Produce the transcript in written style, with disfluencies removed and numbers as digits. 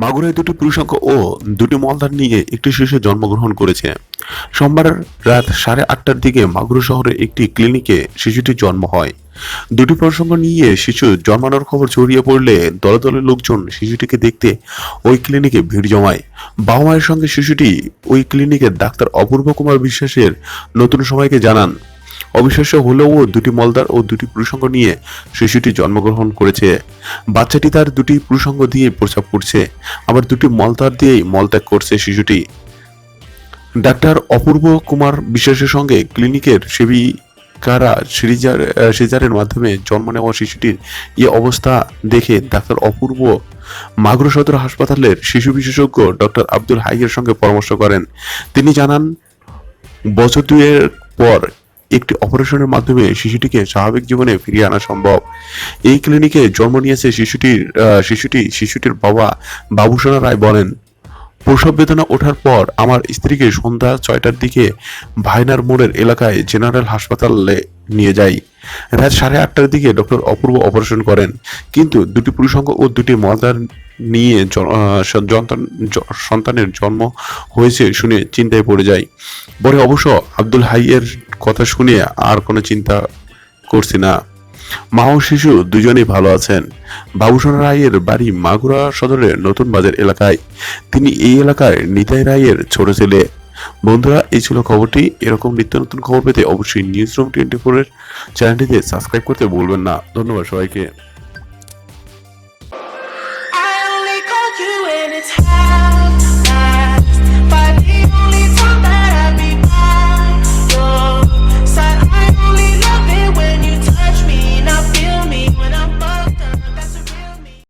মাগুরায় দুটি পুরুষাঙ্গ ও দুটি মলদার নিয়ে একটি শিশু জন্মগ্রহণ করেছে। সোমবার রাত 8:30টার দিকে মাগুরা শহরের একটি ক্লিনিকে শিশুটির জন্ম হয়। দুটি প্রসঙ্গ নিয়ে শিশু জন্মানোর খবর ছড়িয়ে পড়লে দলে দলে লোকজন শিশুটিকে দেখতে ওই ক্লিনিকে ভিড় জমায়। বাবা মায়ের সঙ্গে শিশুটি ওই ক্লিনিকের ডাক্তার অপূর্ব কুমার বিশ্বাসের নতুন সময়কে জানান, অবিশ্বাস্য হলেও দুটি মলদার ও দুটি পুরুষাঙ্গ নিয়ে শিশুটি জন্মগ্রহণ করেছে। বাচ্চাটি তার দুটি পুরুষাঙ্গ দিয়ে প্রস্রাব করছে, আবার দুটি মলদার দিয়েই মলত্যাগ করছে শিশুটি। ডাক্তার অপূর্ব কুমার বিশ্বাসের সঙ্গে ক্লিনিকের সেবিকারা সিজারের মাধ্যমে জন্ম নেওয়া শিশুটির এই অবস্থা দেখে ডাক্তার অপূর্ব মাগুরা সদর হাসপাতালের শিশু বিশেষজ্ঞ ডক্টর আব্দুল হাইয়ের সঙ্গে পরামর্শ করেন। তিনি জানান, বছর দুয়ের পর একটি অপারেশনের মাধ্যমে শিশুটিকে স্বাভাবিক জীবনে ফিরিয়ে আনা সম্ভব। এই ক্লিনিকে জন্ম নিয়েছে শিশুটির বাবা বাবুসোনা রায় বলেন, প্রসব বেদনা ওঠার পর আমার স্ত্রীকে সন্ধ্যা 6টার দিকে ভাইনার মোড়ের এলাকায় জেনারেল হাসপাতালে নিয়ে যাই। রাত 8:30টার দিকে ডক্টর অপূর্ব অপারেশন করেন, কিন্তু দুটি পুরুষাঙ্গ ও দুটি মলদার নিয়ে সন্তানের জন্ম হয়েছে শুনে চিন্তায় পড়ে যায়। পরে অবশ্য আব্দুল হাইয়ের কথা শুনে আর কোনো চিন্তা করছি না। মা ও শিশু দুজনেই ভালো আছেন। বাবুসোনা রায়ের বাড়ি মাগুরা সদরের নতুন বাজার এলাকায়। তিনি এই এলাকার নিতাই রায়ের ছোট ছেলে। বন্ধুরা, এই ছিল খবরটি। এরকম নিত্য নতুন খবর পেতে অবশ্যই নিউজ রুম 24 এর চ্যানেলটিতে সাবস্ক্রাইব করতে ভুলবেন না। ধন্যবাদ সবাইকে।